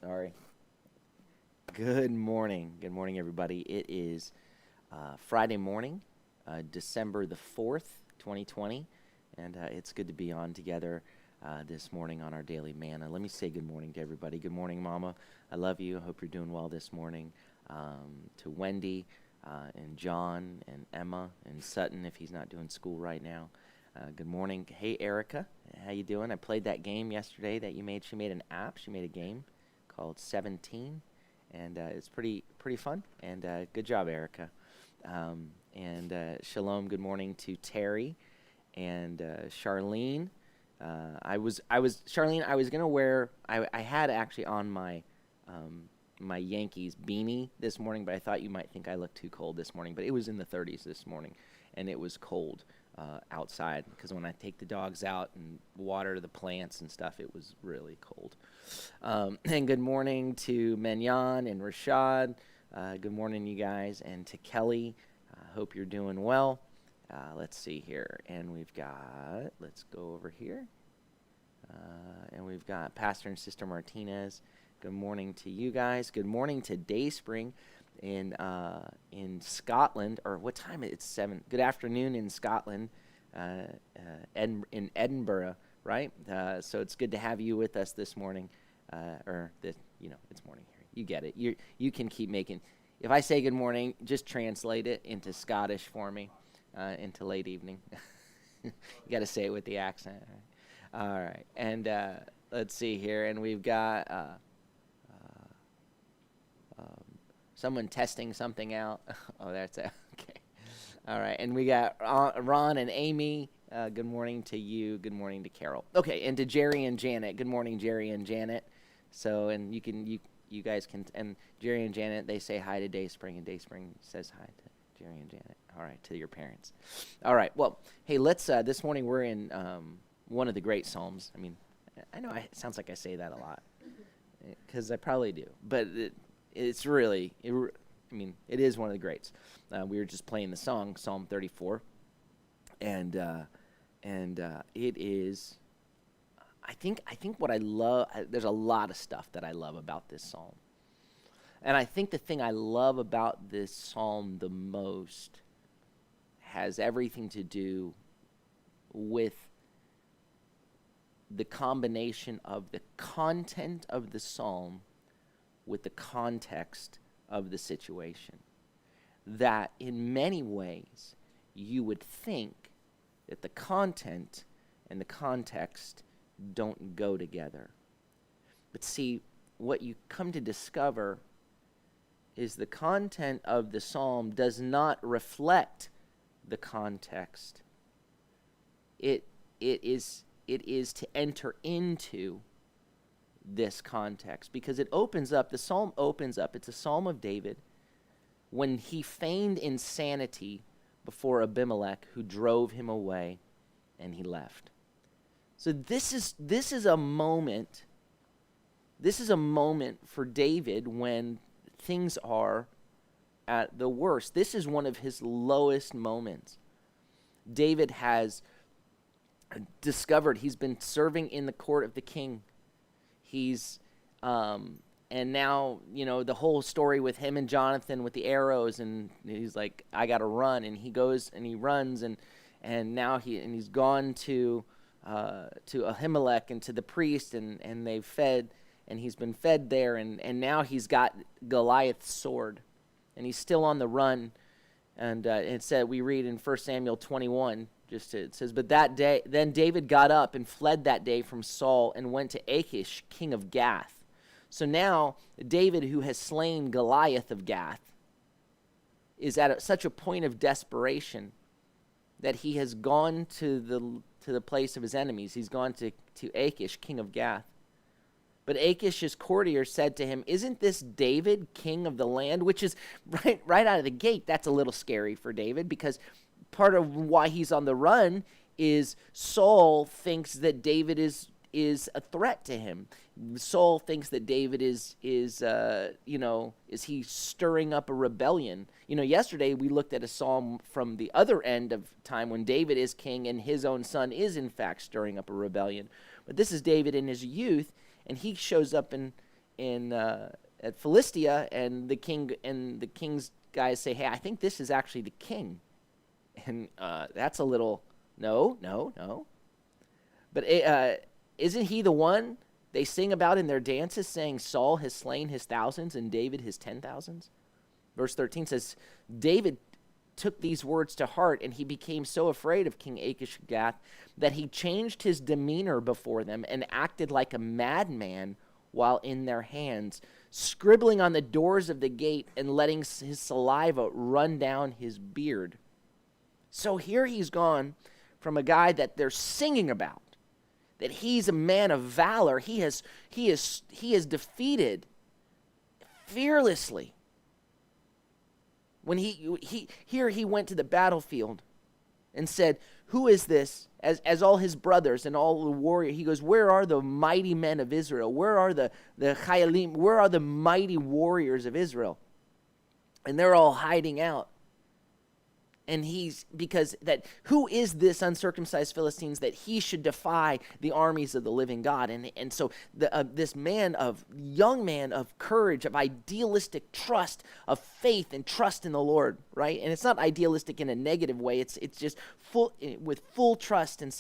Sorry. Good morning. Good morning, everybody. It is Friday morning, December the 4th, 2020, and it's good to be on together this morning on our daily manna. Let me say good morning to everybody. Good morning, Mama. I love you. I hope you're doing well this morning. To Wendy and John and Emma and Sutton, if he's not doing school right now. Good morning. Hey, Erica. How you doing? I played that game yesterday that you made. She made an app. She made a game called 17, and it's pretty fun, and good job, Erica. And shalom, good morning to Terry and Charlene. Charlene, I was gonna wear, I had actually on my my Yankees beanie this morning, but I thought you might think I looked too cold this morning, but it was in the 30s this morning, and it was cold outside, because when I take the dogs out and water the plants and stuff, it was really cold. And good morning to Menyan and Rashad. Good morning, you guys, and to Kelly. Hope you're doing well. Let's see here, and we've got, let's go over here, and we've got Pastor and Sister Martinez. Good morning to you guys. Good morning to Dayspring in Scotland, or what time? It's 7. Good afternoon in Scotland, in Edinburgh, right? So it's good to have you with us this morning, it's morning here. You get it. You can keep making. If I say good morning, just translate it into Scottish for me, into late evening. You got to say it with the accent. All right. And let's see here, and we've got. Someone testing something out. Oh, that's it. Okay. All right. And we got Ron and Amy. Good morning to you. Good morning to Carol. Okay. And to Jerry and Janet. Good morning, Jerry and Janet. So, and you guys can, and Jerry and Janet, they say hi to Dayspring, and Dayspring says hi to Jerry and Janet. All right. To your parents. All right. Well, hey, let's, this morning we're in one of the great Psalms. I mean, I know it sounds like I say that a lot, because I probably do, but it's really, it is one of the greats. We were just playing the song, Psalm 34, and it is, I think what I love, there's a lot of stuff that I love about this psalm. And I think the thing I love about this psalm the most has everything to do with the combination of the content of the psalm with the context of the situation. That in many ways you would think that the content and the context don't go together. But see, what you come to discover is the content of the psalm does not reflect the context. It is to enter into this context, because it opens up, the psalm opens up, it's a psalm of David when he feigned insanity before Abimelech, who drove him away, and he left. So this is a moment for David when things are at the worst. This is one of his lowest moments. David has discovered he's been serving in the court of the king. He's, and now, the whole story with him and Jonathan with the arrows, and he's like, I got to run, and he goes and he runs, and now he's gone to Ahimelech and to the priest, and they've fed, and he's been fed there, and now he's got Goliath's sword, and he's still on the run, and it said, we read in 1 Samuel 21, it says, but that day, then David got up and fled that day from Saul and went to Achish, king of Gath. So now David, who has slain Goliath of Gath, is at such a point of desperation that he has gone to the place of his enemies. He's gone to Achish, king of Gath. But Achish's courtier said to him, isn't this David, king of the land? Which is right out of the gate, that's a little scary for David, because part of why he's on the run is Saul thinks that David is a threat to him. Saul thinks that David is he stirring up a rebellion? Yesterday we looked at a psalm from the other end of time when David is king and his own son is in fact stirring up a rebellion. But this is David in his youth, and he shows up in at Philistia, and the king's guys say, "Hey, I think this is actually the king," and that's a little no. But isn't he the one they sing about in their dances, saying Saul has slain his thousands and David his 10,000s? Verse 13 says, David took these words to heart, and he became so afraid of King Kccp that he changed his demeanor before them and acted like a madman while in their hands, scribbling on the doors of the gate and letting his saliva run down his beard. So here he's gone from a guy that they're singing about, that he's a man of valor. He is defeated fearlessly. When he went to the battlefield and said, "Who is this?" As all his brothers and all the warriors, he goes, "Where are the mighty men of Israel? Where are the Chayalim? Where are the mighty warriors of Israel?" And they're all hiding out. And who is this uncircumcised Philistines that he should defy the armies of the living God? And so this young man of courage, of idealistic trust, of faith and trust in the Lord, right? And it's not idealistic in a negative way. It's just with full trust, and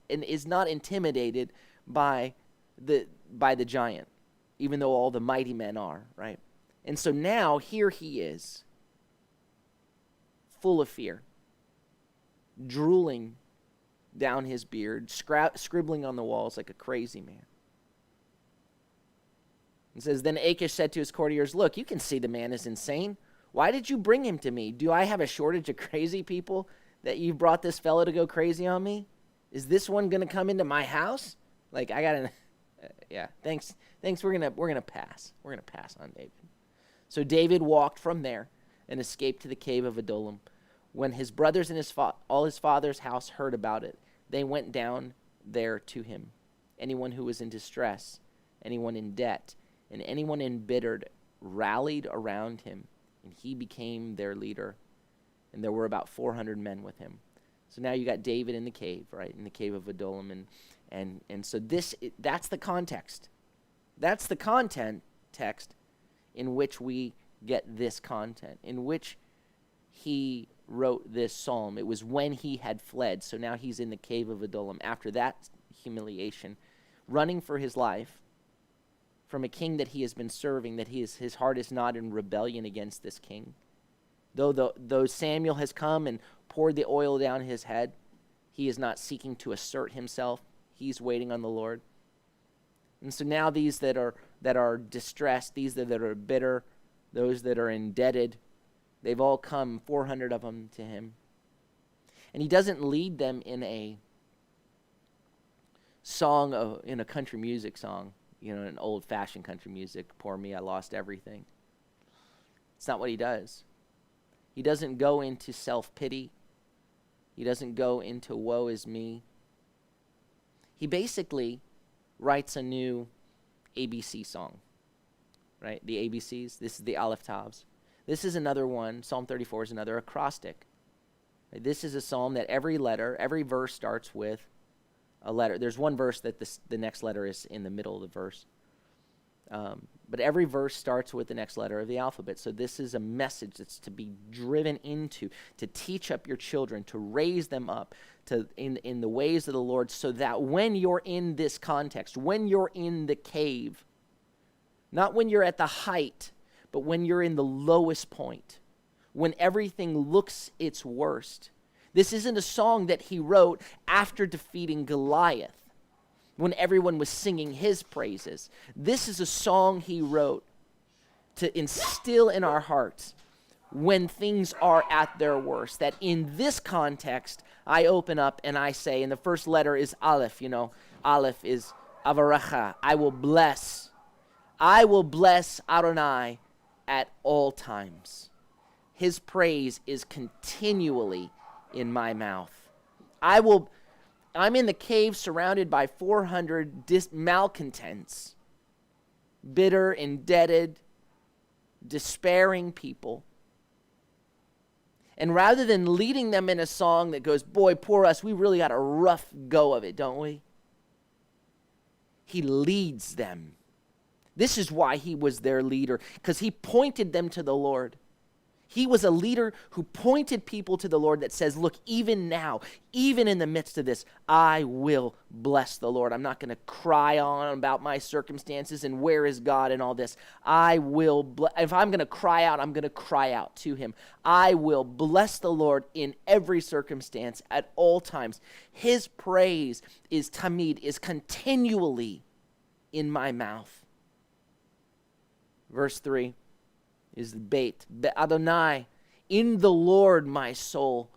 is not intimidated by the giant, even though all the mighty men are, right? And so now here he is, full of fear, drooling down his beard, scribbling on the walls like a crazy man. It says, then Achish said to his courtiers, "Look, you can see the man is insane. Why did you bring him to me? Do I have a shortage of crazy people that you brought this fellow to go crazy on me? Is this one going to come into my house? Like, I got to, yeah, thanks. We're going to pass. We're going to pass on David." So David walked from there and escaped to the cave of Adullam. When his brothers and all his father's house heard about it, they went down there to him. Anyone who was in distress, anyone in debt, and anyone embittered rallied around him, and he became their leader. And there were about 400 men with him. So now you got David in the cave, right, in the cave of Adullam, and so that's the context. That's the context in which we get this content, in which he wrote this psalm. It was when he had fled. So now he's in the cave of Adullam after that humiliation, running for his life from a king that he has been serving, that his heart is not in rebellion against this king. Though Samuel has come and poured the oil down his head, he is not seeking to assert himself. He's waiting on the Lord. And so now these that are distressed, these that are bitter, those that are indebted, they've all come, 400 of them, to him. And he doesn't lead them in a song, in a country music song, an old-fashioned country music, "Poor me, I lost everything." It's not what he does. He doesn't go into self-pity. He doesn't go into woe is me. He basically writes a new ABC song, right? The ABCs. This is the Aleph Tavs. This is another one. Psalm 34 is another acrostic. This is a psalm that every verse starts with a letter. There's one verse that the next letter is in the middle of the verse. But every verse starts with the next letter of the alphabet. So this is a message that's to be driven into, to teach up your children, to raise them up in the ways of the Lord, so that when you're in this context, when you're in the cave, not when you're at the height, but when you're in the lowest point, when everything looks its worst. This isn't a song that he wrote after defeating Goliath, when everyone was singing his praises. This is a song he wrote to instill in our hearts when things are at their worst. That in this context, I open up and I say, and the first letter is Aleph, Aleph is Avaracha. I will bless ADONAI at all times. His praise is continually in my mouth. I'm in the cave surrounded by 400 malcontents, bitter, indebted, despairing people. And rather than leading them in a song that goes, "Boy, poor us, we really got a rough go of it, don't we?" He leads them This is why he was their leader, because he pointed them to the Lord. He was a leader who pointed people to the Lord that says, look, even now, even in the midst of this, I will bless the Lord. I'm not going to cry on about my circumstances and where is God and all this. I will, if I'm going to cry out, I'm going to cry out to him. I will bless the Lord in every circumstance at all times. His praise is tamid, is continually in my mouth. Verse 3. Is the bait. ADONAI, in the Lord my soul.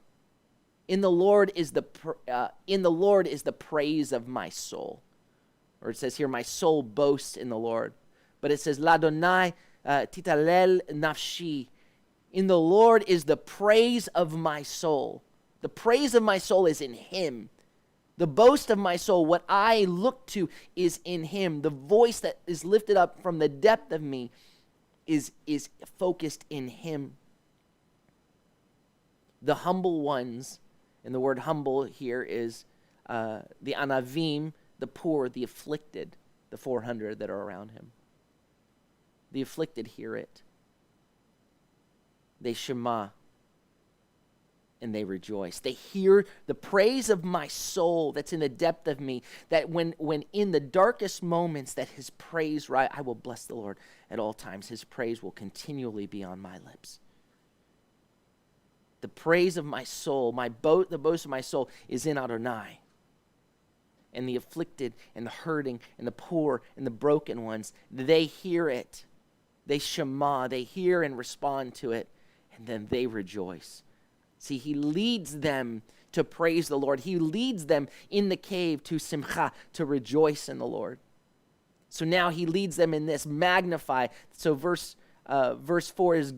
In the Lord is the praise of my soul. Or it says here, my soul boasts in the Lord. But it says, LADONAI titalel nafshi. In the Lord is the praise of my soul. The praise of my soul is in him. The boast of my soul, what I look to, is in him. The voice that is lifted up from the depth of me is focused in him. The humble ones, and the word humble here is the anavim, the poor, the afflicted, the 400 that are around him. The afflicted hear it. They shema, and they rejoice. They hear the praise of my soul that's in the depth of me, that when in the darkest moments that his praise, right, I will bless the Lord at all times. His praise will continually be on my lips. The praise of my soul, the boast of my soul is in ADONAI. And the afflicted and the hurting and the poor and the broken ones, they hear it. They shema, they hear and respond to it, and then they rejoice. See, he leads them to praise the Lord. He leads them in the cave to simcha, to rejoice in the Lord. So now he leads them in this, magnify. So verse 4 is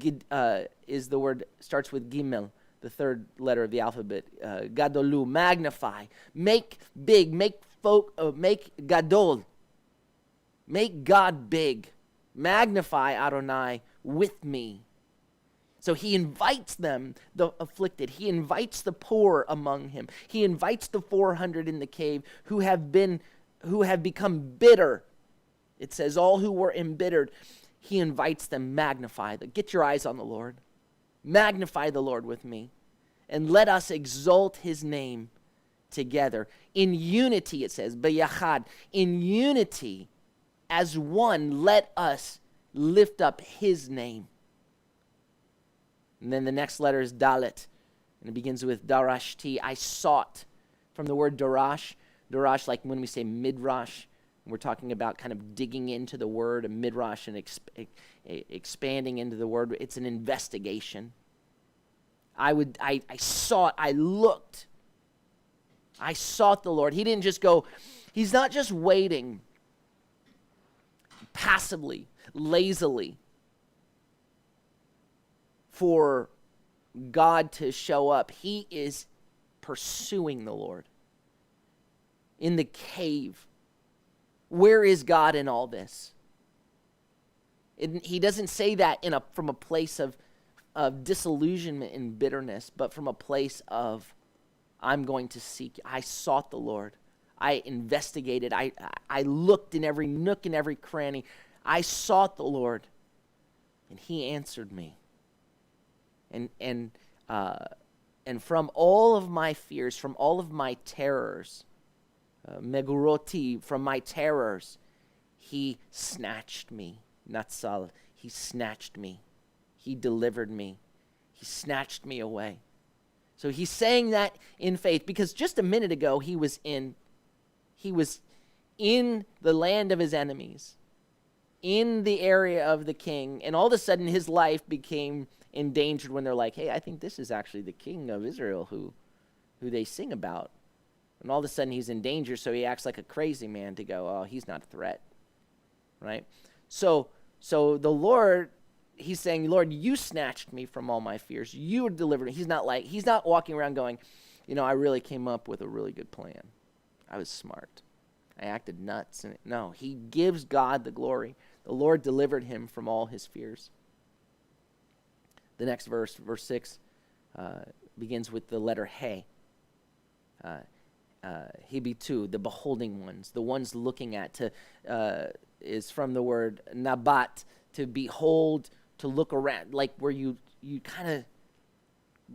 the word, starts with gimel, the third letter of the alphabet. Gadolu, magnify, make big, make gadol, make God big. Magnify ADONAI with me. So he invites them, the afflicted. He invites the poor among him. He invites the 400 in the cave who have become bitter. It says all who were embittered. He invites them, magnify them. Get your eyes on the Lord. Magnify the Lord with me. And let us exalt his name together. In unity, it says, b'yachad. In unity, as one, let us lift up his name. And then the next letter is dalet, and it begins with darashti. I sought, from the word darash, like when we say midrash, we're talking about kind of digging into the word, a midrash, and expanding into the word. It's an investigation. I sought, I looked. I sought the Lord. He didn't just go, he's not just waiting passively, lazily, for God to show up. He is pursuing the Lord. In the cave, where is God in all this? He doesn't say that from a place of disillusionment and bitterness, but from a place of, I'm going to seek. I sought the Lord. I investigated. I looked in every nook and every cranny. I sought the Lord, and he answered me. And from all of my fears, from all of my terrors, meguroti, from my terrors, he snatched me. Natsal, he snatched me. He delivered me. He snatched me away. So he's saying that in faith, because just a minute ago he was in the land of his enemies, in the area of the king, and all of a sudden his life became endangered when they're like, hey, I think this is actually the king of Israel who they sing about. And all of a sudden he's in danger, so he acts like a crazy man to go, oh, he's not a threat, right? So the Lord, he's saying, Lord, you snatched me from all my fears. You delivered me. He's not walking around going, I really came up with a really good plan. I was smart. I acted nuts. No, he gives God the glory. The Lord delivered him from all his fears. The next verse 6, begins with the letter He. Hibitu, the beholding ones, the ones looking at, is from the word nabat, to behold, to look around, like where you kind of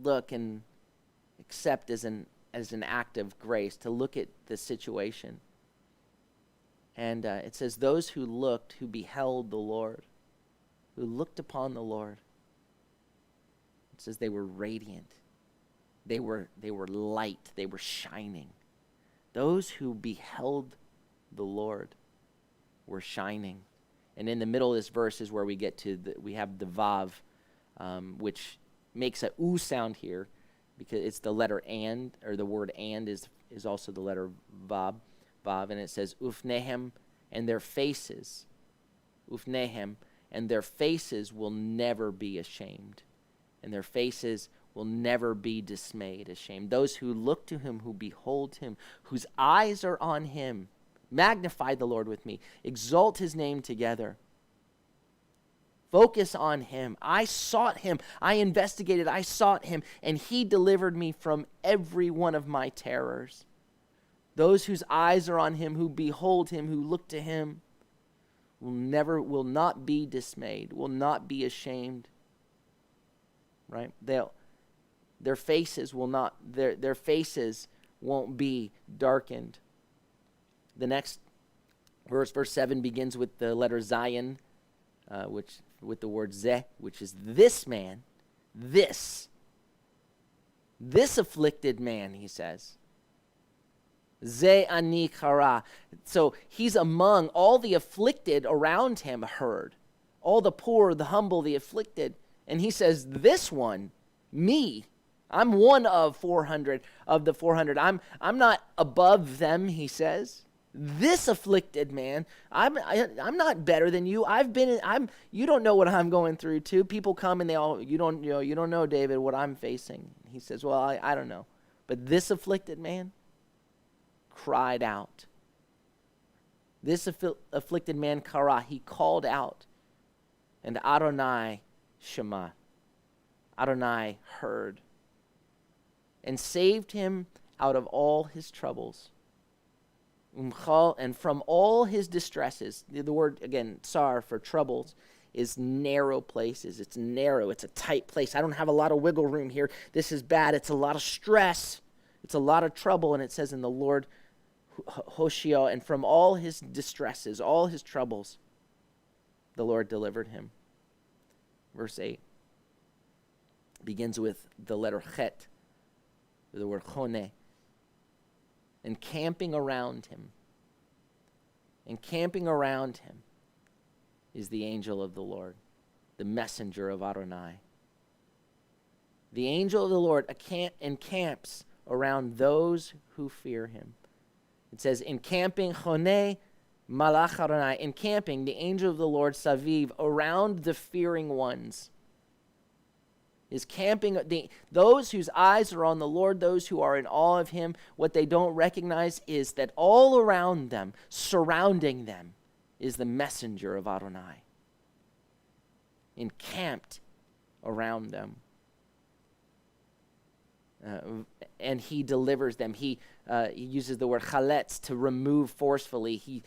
look and accept as an act of grace, to look at the situation. And it says, those who looked, who beheld the Lord, who looked upon the Lord, it says they were radiant. They were light. They were shining. Those who beheld the Lord were shining. And in the middle of this verse is where we get to, we have the vav, which makes a oo sound here, because it's the letter and, or the word and is also the letter vav, and it says ufnehem, and their faces, ufnehem, and their faces will never be ashamed, and their faces will never be dismayed, ashamed. Those who look to him, who behold him, whose eyes are on him, magnify the Lord with me, exalt his name together. Focus on him. I sought him. I investigated. I sought him, and he delivered me from every one of my terrors. Those whose eyes are on him, who behold him, who look to him, will not be dismayed, will not be ashamed. Right? Their faces will not, their faces won't be darkened. The next verse, verse 7, begins with the letter Zion, which with the word zeh, which is this man, this afflicted man, he says. Ze ani kara. So he's among all the afflicted around him, heard. All the poor, the humble, the afflicted. And he says, this one, me, I'm one of 400, of the 400. I'm not above them, he says. This afflicted man, I'm not better than you. You don't know what I'm going through too. People come and you don't know, David, what I'm facing. He says, well, I don't know. But this afflicted man cried out. This afflicted man, kara, he called out. And Adonai shema. Adonai heard and saved him out of all his troubles. And from all his distresses. The word, again, tsar, for troubles, is narrow places. It's narrow. It's a tight place. I don't have a lot of wiggle room here. This is bad. It's a lot of stress. It's a lot of trouble. And it says in the Lord, Hoshio, and from all his distresses, all his troubles, the Lord delivered him. Verse 8 begins with the letter chet, the word chone. Encamping around him is the angel of the Lord, the messenger of Adonai. The angel of the Lord encamps around those who fear him. It says, encamping, chone, malach Adonai, encamping, the angel of the Lord, saviv, around the fearing ones. Is camping, those whose eyes are on the Lord, those who are in awe of him. What they don't recognize is that all around them, surrounding them, is the messenger of Adonai, encamped around them. And he delivers them. He uses the word chaletz, to remove forcefully. He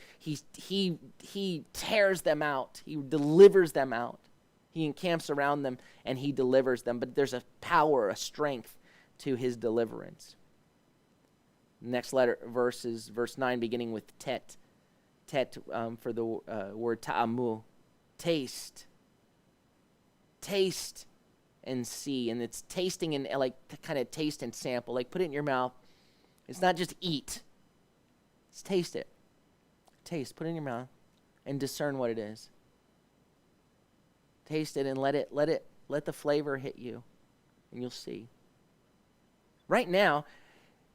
tears them out. He delivers them out. He encamps around them and he delivers them. But there's a power, a strength to his deliverance. Next verse is verse 9, beginning with tet. Tet for the word ta'amu. Taste. Taste and see. And it's tasting and like kind of taste and sample. Like put it in your mouth. It's not just eat. It's taste it. Taste. Put it in your mouth and discern what it is. Taste it and let the flavor hit you, and you'll see. Right now,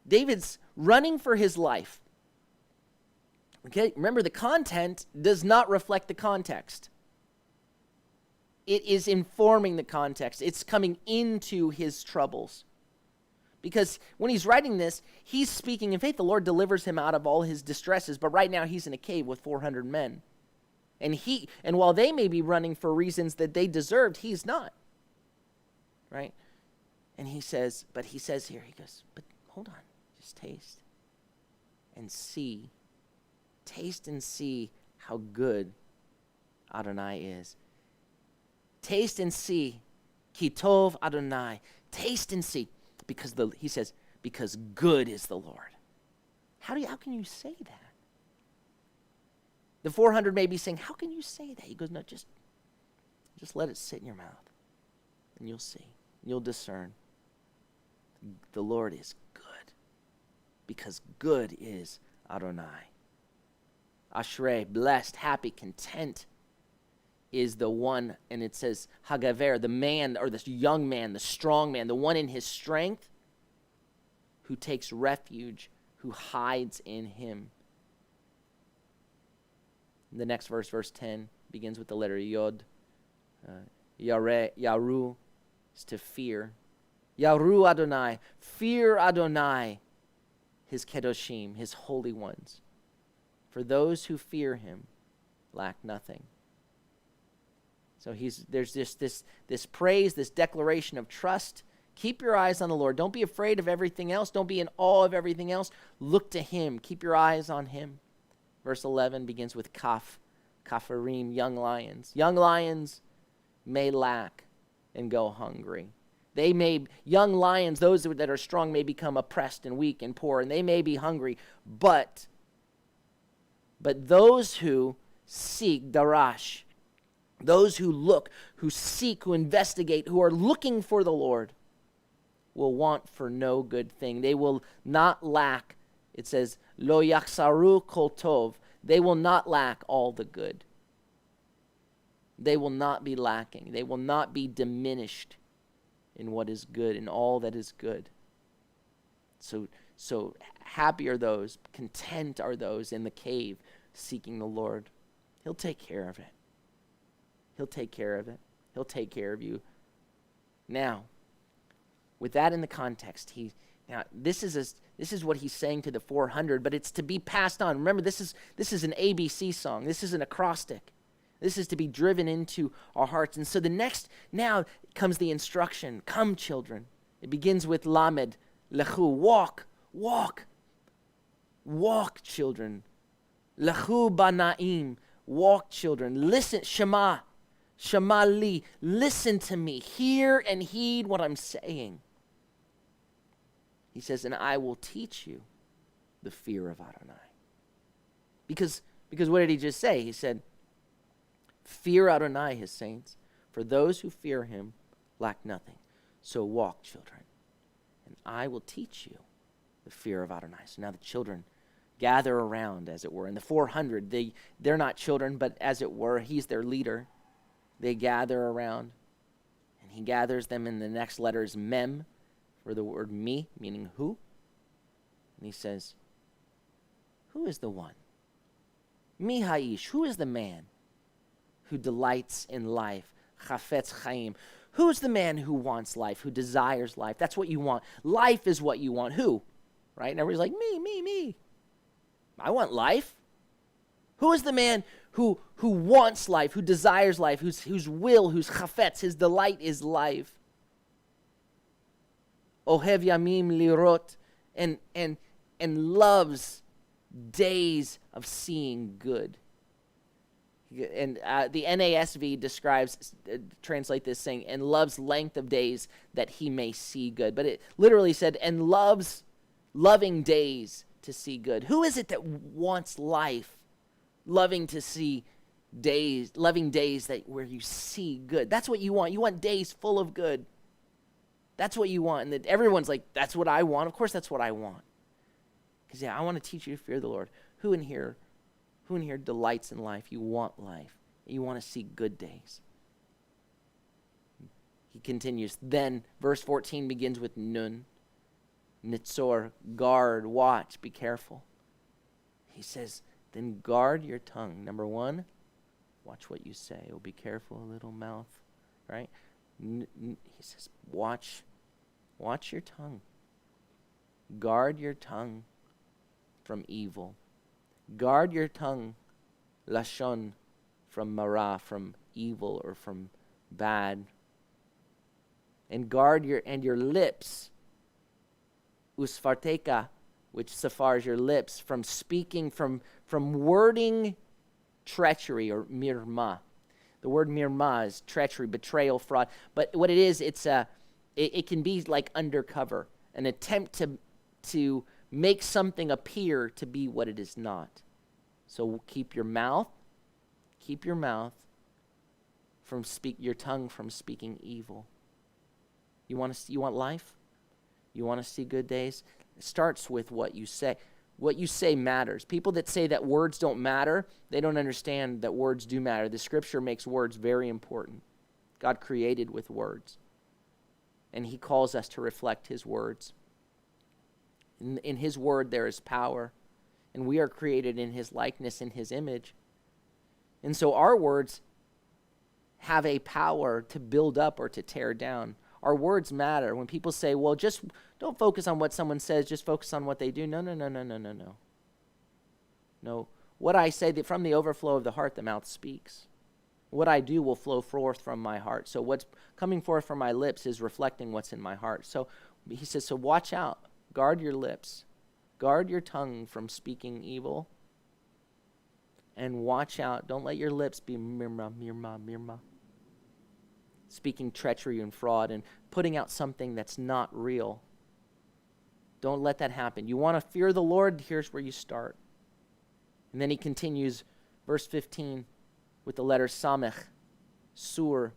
David's running for his life. Okay, remember the content does not reflect the context. It is informing the context. It's coming into his troubles. Because when he's writing this, he's speaking in faith. The Lord delivers him out of all his distresses, but right now he's in a cave with 400 men. And while they may be running for reasons that they deserved, he's not. Right? And he says here, he goes, but hold on, just taste and see. Taste and see how good Adonai is. Taste and see, ki tov Adonai. Taste and see, because he says, because good is the Lord. How can you say that? The 400 may be saying, how can you say that? He goes, no, just let it sit in your mouth, and you'll see. You'll discern. The Lord is good, because good is Adonai. Ashrei, blessed, happy, content is the one, and it says, Hagaver, the man, or the young man, the strong man, the one in his strength who takes refuge, who hides in him. The next verse, verse 10, begins with the letter Yod. Yaru is to fear. Yaru Adonai, fear Adonai, his kedoshim, his holy ones. For those who fear him lack nothing. So there's this praise, this declaration of trust. Keep your eyes on the Lord. Don't be afraid of everything else. Don't be in awe of everything else. Look to him. Keep your eyes on him. Verse 11 begins with kafarim, young lions. Young lions may lack and go hungry. Young lions, those that are strong, may become oppressed and weak and poor, and they may be hungry, but those who seek darash, those who look, who seek, who investigate, who are looking for the Lord, will want for no good thing. They will not lack. It says, lo yachsaru kol tov. They will not lack all the good. They will not be lacking. They will not be diminished in what is good, in all that is good. So happy are those, content are those in the cave seeking the Lord. He'll take care of it. He'll take care of it. He'll take care of you. Now, with that in the context, this is what he's saying to the 400, but it's to be passed on. Remember, this is an ABC song. This is an acrostic. This is to be driven into our hearts. And so now comes the instruction. Come, children. It begins with lamed, lechu, walk, children. Lechu banaim, walk, children. Listen, shema li, listen to me. Hear and heed what I'm saying. He says, and I will teach you the fear of Adonai. Because what did he just say? He said, fear Adonai, his saints, for those who fear him lack nothing. So walk, children, and I will teach you the fear of Adonai. So now the children gather around, as it were. And the 400, they're not children, but as it were, he's their leader. They gather around, and he gathers them, in the next letter is mem, for the word me, meaning who. And he says, who is the one? Mi haish, who is the man who delights in life? Chafetz chaim. Who's the man who wants life, who desires life? That's what you want. Life is what you want. Who? Right? And everybody's like, me. I want life. Who is the man who wants life, who desires life, whose will, whose chafetz, his delight is life? Ohev yamim lirot, and loves days of seeing good. And the NASV translate this saying, and loves length of days that he may see good. But it literally said, and loving days to see good. Who is it that wants life, loving to see days, loving days where you see good? That's what you want. You want days full of good. That's what you want. And that everyone's like, that's what I want. Of course that's what I want. Because I want to teach you to fear the Lord. Who in here delights in life? You want life. You want to see good days. He continues. Then verse 14 begins with nun. Nitzor, guard, watch, be careful. He says, then guard your tongue. Number one, watch what you say. Oh, be careful, little mouth. Right? He says, watch your tongue. Guard your tongue from evil. Guard your tongue, lashon, from marah, from evil or from bad. And guard your lips, usfarteka, which safar is your lips, from speaking, from wording treachery or mirma. The word mirma is treachery, betrayal, fraud. But what it is, it can be like undercover, an attempt to make something appear to be what it is not. So keep your tongue from speaking evil. You want life? You want to see good days? It starts with what you say. What you say matters. People that say that words don't matter, they don't understand that words do matter. The scripture makes words very important. God created with words, and he calls us to reflect his words. In his word there is power, and we are created in his likeness, in his image. And so our words have a power to build up or to tear down. Our words matter. When people say, well, just don't focus on what someone says, just focus on what they do. No. No, what I say, from the overflow of the heart, the mouth speaks. What I do will flow forth from my heart. So what's coming forth from my lips is reflecting what's in my heart. So he says, so watch out. Guard your lips. Guard your tongue from speaking evil. And watch out. Don't let your lips be mirma. Speaking treachery and fraud and putting out something that's not real. Don't let that happen. You want to fear the Lord? Here's where you start. And then he continues, verse 15, with the letter samech, sur.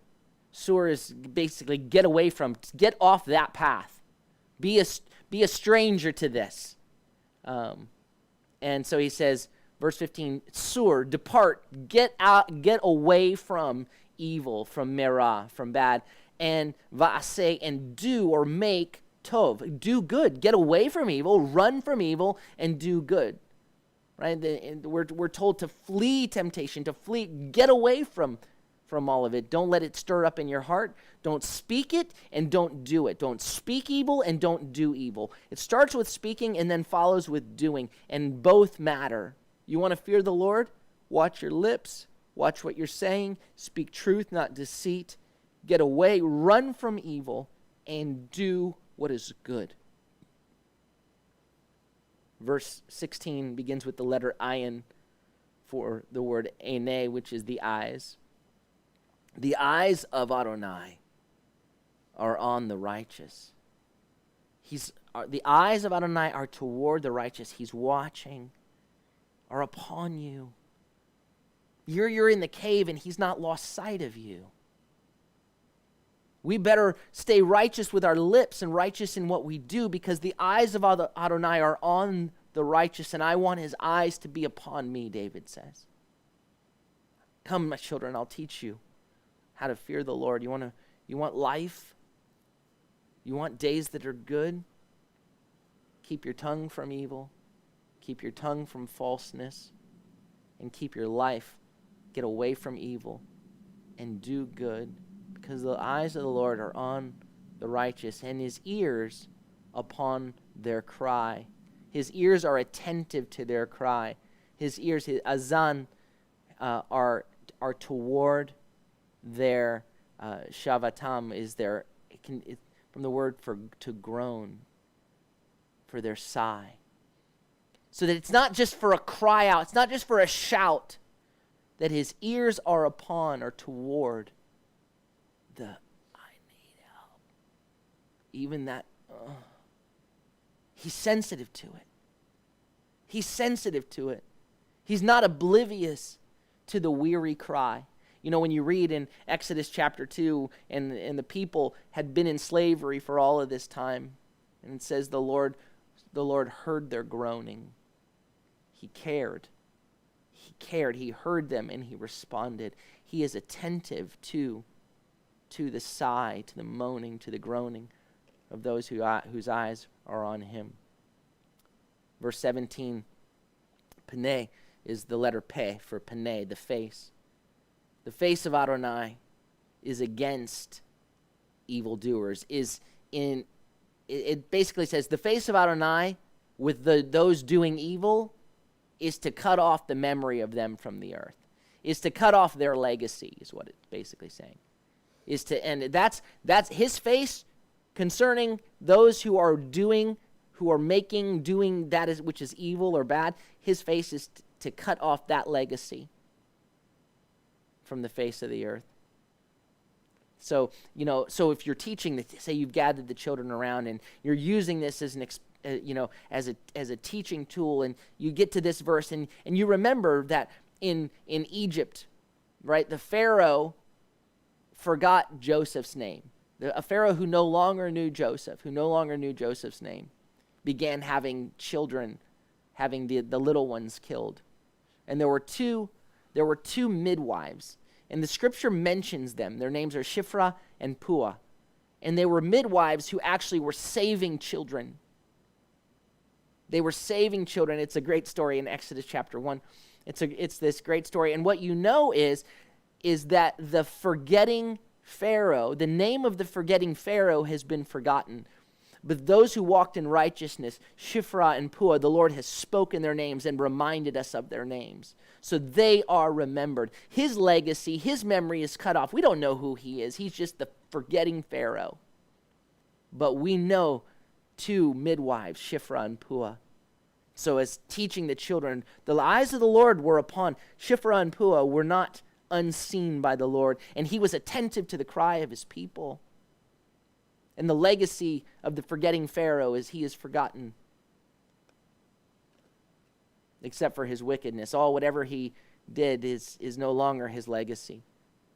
Sur is basically get off that path. Be a stranger to this. And so he says, verse 15, sur, depart, get away from evil, from merah, from bad, and va'aseh, and do or make tov, do good. Get away from evil, run from evil, and do good. Right? We're told to flee temptation, to flee, get away from all of it. Don't let it stir up in your heart. Don't speak it and don't do it. Don't speak evil and don't do evil. It starts with speaking and then follows with doing, and both matter. You want to fear the Lord? Watch your lips. Watch what you're saying. Speak truth, not deceit. Get away, run from evil, and do what is good. Verse 16 begins with the letter ayin for the word ene, which is the eyes. The eyes of Adonai are on the righteous. The eyes of Adonai are toward the righteous. He's watching, are upon you. You're in the cave and he's not lost sight of you. We better stay righteous with our lips and righteous in what we do, because the eyes of Adonai are on the righteous, and I want his eyes to be upon me, David says. Come, my children, I'll teach you how to fear the Lord. You want life? You want days that are good? Keep your tongue from evil. Keep your tongue from falseness. And keep your life. Get away from evil and do good, because the eyes of the Lord are on the righteous, and his ears upon their cry. His ears are attentive to their cry. His ears, his azan, are toward their shavatam, is their, from the word to groan, for their sigh. So that it's not just for a cry out, it's not just for a shout, that his ears are upon or toward the I need help. Even that, he's sensitive to it. He's sensitive to it. He's not oblivious to the weary cry. You know, when you read in Exodus chapter 2, and the people had been in slavery for all of this time, and it says the Lord heard their groaning. He cared. He heard them, and he responded. He is attentive to the sigh, to the moaning, to the groaning of those whose eyes are on him. Verse 17, Pene is the letter Pe for Pene, the face. The face of Adonai is against evildoers. It basically says the face of Adonai with those doing evil is to cut off the memory of them from the earth, is to cut off their legacy, is what it's basically saying. And that's his face concerning those who are doing that which is evil or bad. His face is to cut off that legacy from the face of the earth. So, so if you're teaching, say you've gathered the children around and you're using this as as a teaching tool, and you get to this verse and you remember that in Egypt, right, the Pharaoh forgot Joseph's name. A Pharaoh who no longer knew Joseph's name, began having children, having the little ones killed. And there were two midwives, and the scripture mentions them. Their names are Shiphrah and Puah. And they were midwives who actually were saving children. They were saving children. It's a great story in Exodus chapter 1. It's this great story. And what you know is that the forgetting Pharaoh, the name of the forgetting Pharaoh has been forgotten. But those who walked in righteousness, Shiphrah and Puah, the Lord has spoken their names and reminded us of their names. So they are remembered. His legacy, his memory is cut off. We don't know who he is. He's just the forgetting Pharaoh. But we know two midwives, Shiphrah and Puah. So as teaching the children, the eyes of the Lord were upon Shiphrah and Puah, were not unseen by the Lord, and he was attentive to the cry of his people. And the legacy of the forgetting Pharaoh is he is forgotten, except for his wickedness. Whatever he did is no longer his legacy.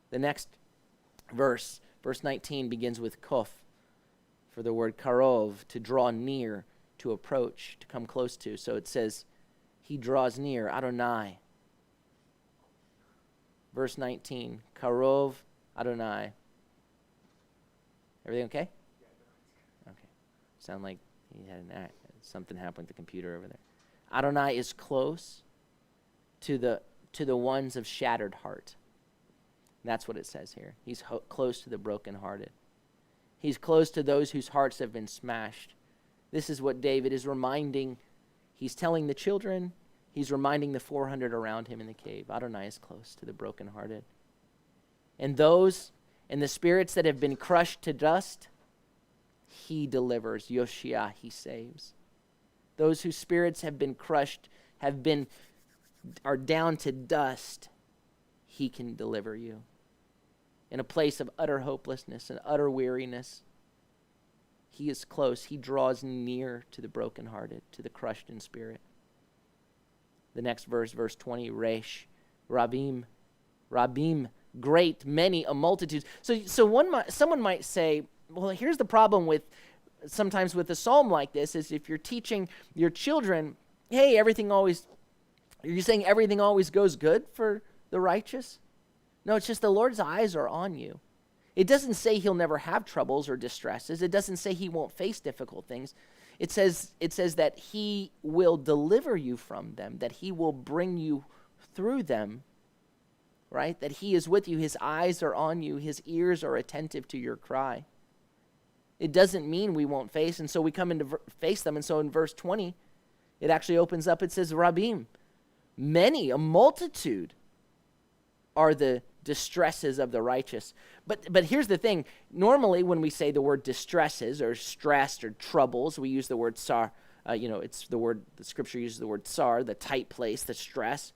The next verse 19, begins with kof, for the word karov, to draw near, to approach, to come close to. So it says, he draws near, Adonai. Verse 19, karov Adonai. Everything okay? Okay. Sound like he had something happened with the computer over there. Adonai is close to the ones of shattered heart. That's what it says here. He's close to the brokenhearted. He's close to those whose hearts have been smashed. This is what David is reminding. He's telling the children. He's reminding the 400 around him in the cave. Adonai is close to the brokenhearted. And those and the spirits that have been crushed to dust, he delivers. Yoshia, he saves. Those whose spirits have been crushed, are down to dust, he can deliver you. In a place of utter hopelessness and utter weariness, he is close. He draws near to the brokenhearted, to the crushed in spirit. The next verse, verse 20, Resh, Rabim, great, many, a multitude. So someone might say, well, here's the problem sometimes with a psalm like this, is if you're teaching your children, hey, you're saying everything always goes good for the righteous? No, it's just the Lord's eyes are on you. It doesn't say he'll never have troubles or distresses. It doesn't say he won't face difficult things. It says that he will deliver you from them, that he will bring you through them, right? That he is with you. His eyes are on you. His ears are attentive to your cry. It doesn't mean we won't face, and so we come in to face them. And so in verse 20, it actually opens up. It says, Rabim, many, a multitude are the distresses of the righteous. But here's the thing. Normally when we say the word distresses or stressed or troubles, we use the word sar. It's the word, the scripture uses the word sar, the tight place, the stress.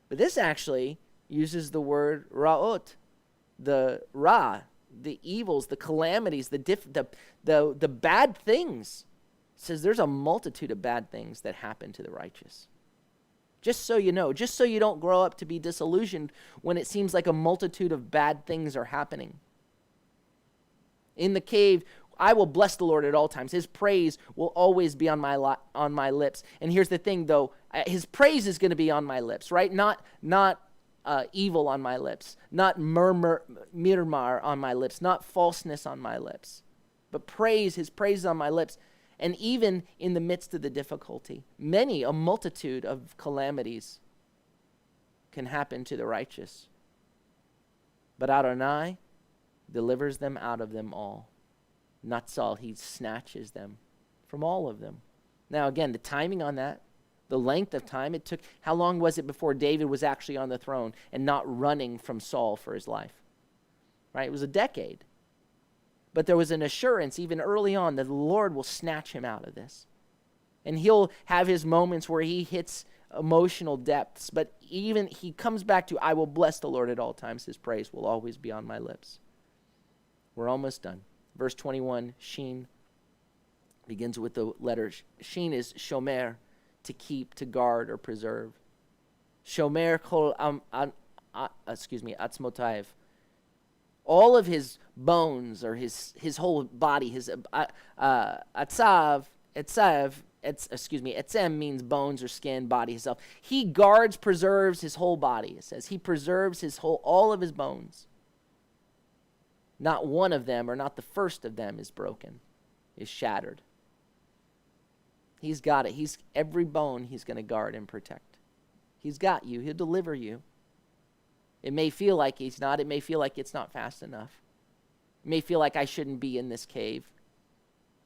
But this actually uses the word ra'ot, the evils, the calamities, the bad things. It says there's a multitude of bad things that happen to the righteous. Just so you know, just so you don't grow up to be disillusioned when it seems like a multitude of bad things are happening. In the cave, I will bless the Lord at all times. His praise will always be on my lips. And here's the thing, though. His praise is going to be on my lips, right? Not evil on my lips, not mirmar on my lips, not falseness on my lips, but his praise is on my lips. And even in the midst of the difficulty, a multitude of calamities can happen to the righteous. But Adonai delivers them out of them all. Natsal, he snatches them from all of them. Now again, the timing on that, the length of time it took, how long was it before David was actually on the throne and not running from Saul for his life? Right? It was a decade. But there was an assurance even early on that the Lord will snatch him out of this. And he'll have his moments where he hits emotional depths, but even he comes back to, I will bless the Lord at all times. His praise will always be on my lips. We're almost done. Verse 21, Shin, begins with the letter. Shin is shomer, to keep, to guard, or preserve. Shomer kol atzmotaev. All of his bones, or his whole body, his etzem means bones or skin, body, himself. He guards, preserves his whole body, it says. He preserves all of his bones. Not one of them, or not the first of them, is broken, is shattered. He's got it. Every bone he's going to guard and protect. He's got you. He'll deliver you. It may feel like he's not. It may feel like it's not fast enough. It may feel like I shouldn't be in this cave.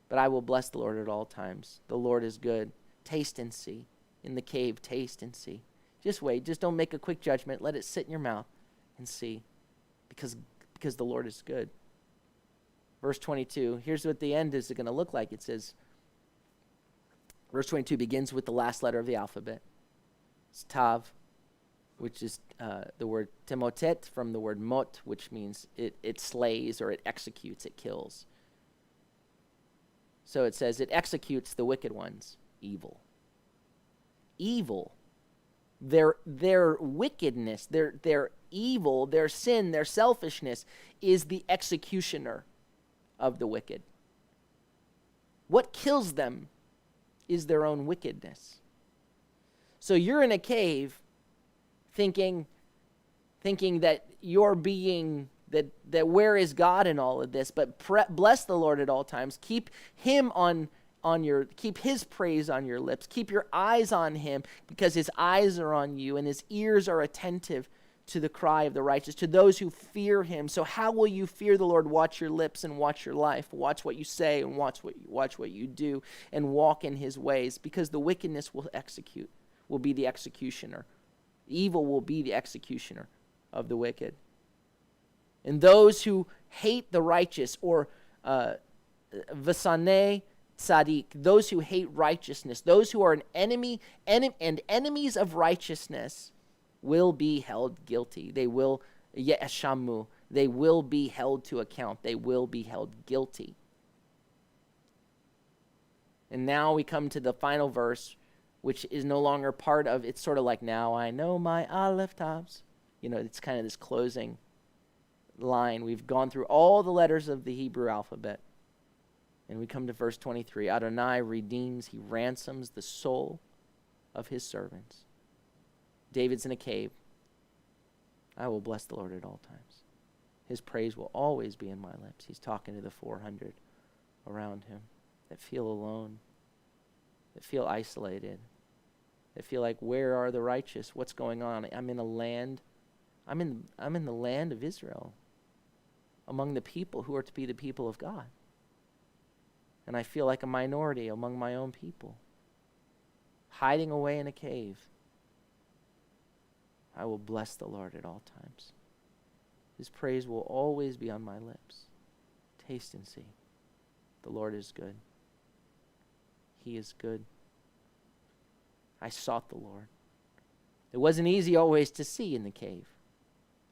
But I will bless the Lord at all times. The Lord is good. Taste and see. In the cave, taste and see. Just wait. Just don't make a quick judgment. Let it sit in your mouth and see. Because the Lord is good. Verse 22. Here's what the end is going to look like. It says, verse 22 begins with the last letter of the alphabet. It's Tav, which is the word temotet from the word mot, which means it slays, or it executes, it kills. So it says it executes the wicked ones, evil. Evil. Their wickedness, their evil, their sin, their selfishness is the executioner of the wicked. What kills them is their own wickedness. So you're in a cave thinking that you're being, that where is God in all of this? But bless the Lord at all times. Keep him keep his praise on your lips. Keep your eyes on him, because his eyes are on you and his ears are attentive to the cry of the righteous, to those who fear him. So how will you fear the Lord? Watch your lips and watch your life. Watch what you say and watch what you do, and walk in his ways, because the wickedness will be the executioner. Evil will be the executioner of the wicked. And those who hate the righteous, or Vasaneh Tzaddik, those who hate righteousness, those who are an enemy and enemies of righteousness, will be held guilty. They will, Yeshamu, they will be held to account. They will be held guilty. And now we come to the final verse, which is no longer part of, it's sort of like, now I know my Aleph Tavs. It's kind of this closing line. We've gone through all the letters of the Hebrew alphabet. And we come to verse 23. Adonai redeems, he ransoms the soul of his servants. David's in a cave. I will bless the Lord at all times. His praise will always be in my lips. He's talking to the 400 around him that feel alone, that feel isolated, that feel like, where are the righteous? What's going on? I'm in the land of Israel, among the people who are to be the people of God. And I feel like a minority among my own people, hiding away in a cave. I will bless the Lord at all times. His praise will always be on my lips. Taste and see. The Lord is good. He is good. I sought the Lord. It wasn't easy always to see in the cave.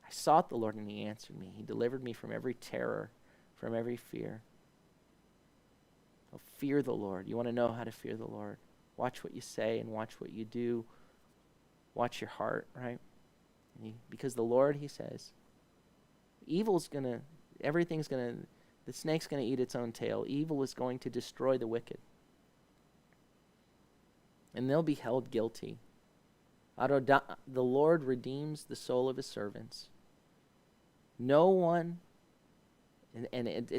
I sought the Lord and he answered me. He delivered me from every terror, from every fear. Oh, fear the Lord. You want to know how to fear the Lord? Watch what you say and watch what you do. Watch your heart, right? Because the Lord, he says, the snake's going to eat its own tail. Evil is going to destroy the wicked. And they'll be held guilty. The Lord redeems the soul of his servants. No one, and it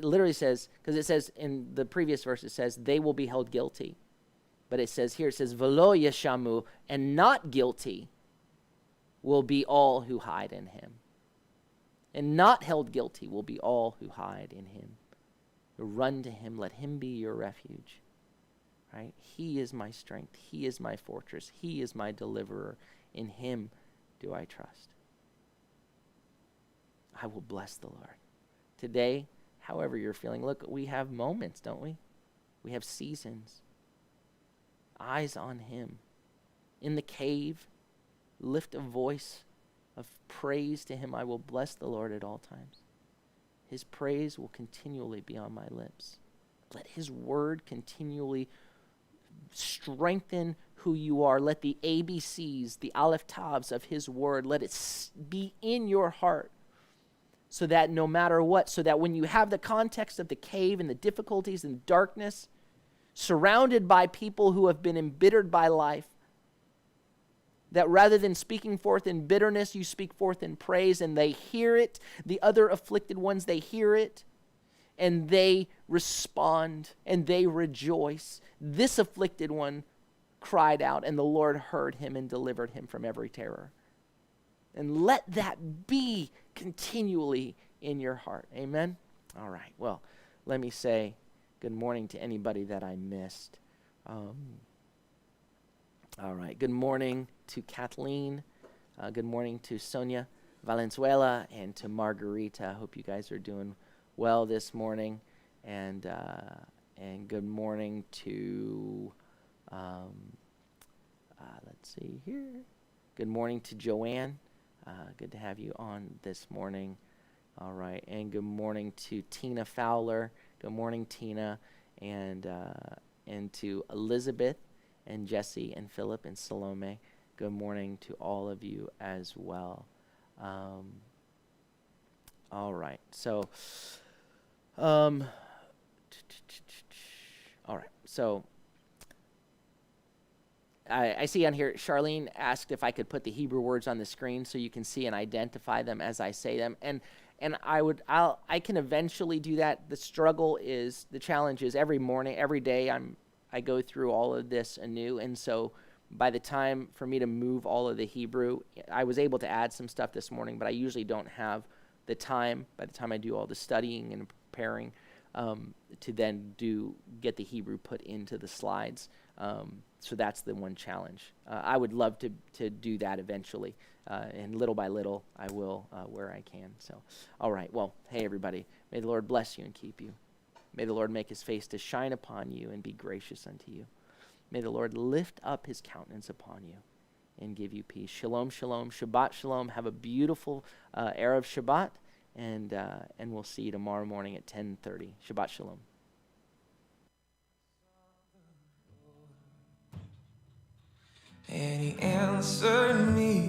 literally says, because it says in the previous verse, it says, they will be held guilty. But it says here, velo yeshamu, and not guilty will be all who hide in him. And not held guilty will be all who hide in him. Run to him, let him be your refuge. Right? He is my strength. He is my fortress. He is my deliverer. In him do I trust. I will bless the Lord. Today, however you're feeling, look, we have moments, don't we? We have seasons. Eyes on him. in the cave, lift a voice of praise to him. I will bless the Lord at all times. His praise will continually be on my lips. Let his word continually strengthen who you are. Let the ABCs, the Aleph Tavs of his word, let it be in your heart, so that no matter what, so that when you have the context of the cave and the difficulties and darkness, surrounded by people who have been embittered by life, that rather than speaking forth in bitterness, you speak forth in praise, and they hear it. The other afflicted ones, they hear it, and they respond, and they rejoice. This afflicted one cried out, and the Lord heard him and delivered him from every terror. And let that be continually in your heart. Amen? All right. Well, let me say good morning to anybody that I missed. All right. Good morning to Kathleen. Good morning to Sonia Valenzuela and to Margarita. I hope you guys are doing well this morning. And good morning to, let's see here. Good morning to Joanne. Good to have you on this morning. All right. And good morning to Tina Fowler. Good morning, Tina. And to Elizabeth and Jesse and Philip and Salome. Good morning to all of you as well. All right. So, all right. So, I see on here, Charlene asked if I could put the Hebrew words on the screen so you can see and identify them as I say them. And I can eventually do that. The challenge is every morning, every day, I go through all of this anew. And so by the time for me to move all of the Hebrew, I was able to add some stuff this morning, but I usually don't have the time by the time I do all the studying and preparing to then get the Hebrew put into the slides. So that's the one challenge. I would love to do that eventually. And little by little, I will where I can. So, all right. Well, hey, everybody. May the Lord bless you and keep you. May the Lord make his face to shine upon you and be gracious unto you. May the Lord lift up his countenance upon you and give you peace. Shalom, shalom, Shabbat shalom. Have a beautiful Erev Shabbat, and we'll see you tomorrow morning at 10:30. Shabbat shalom. And he answered me.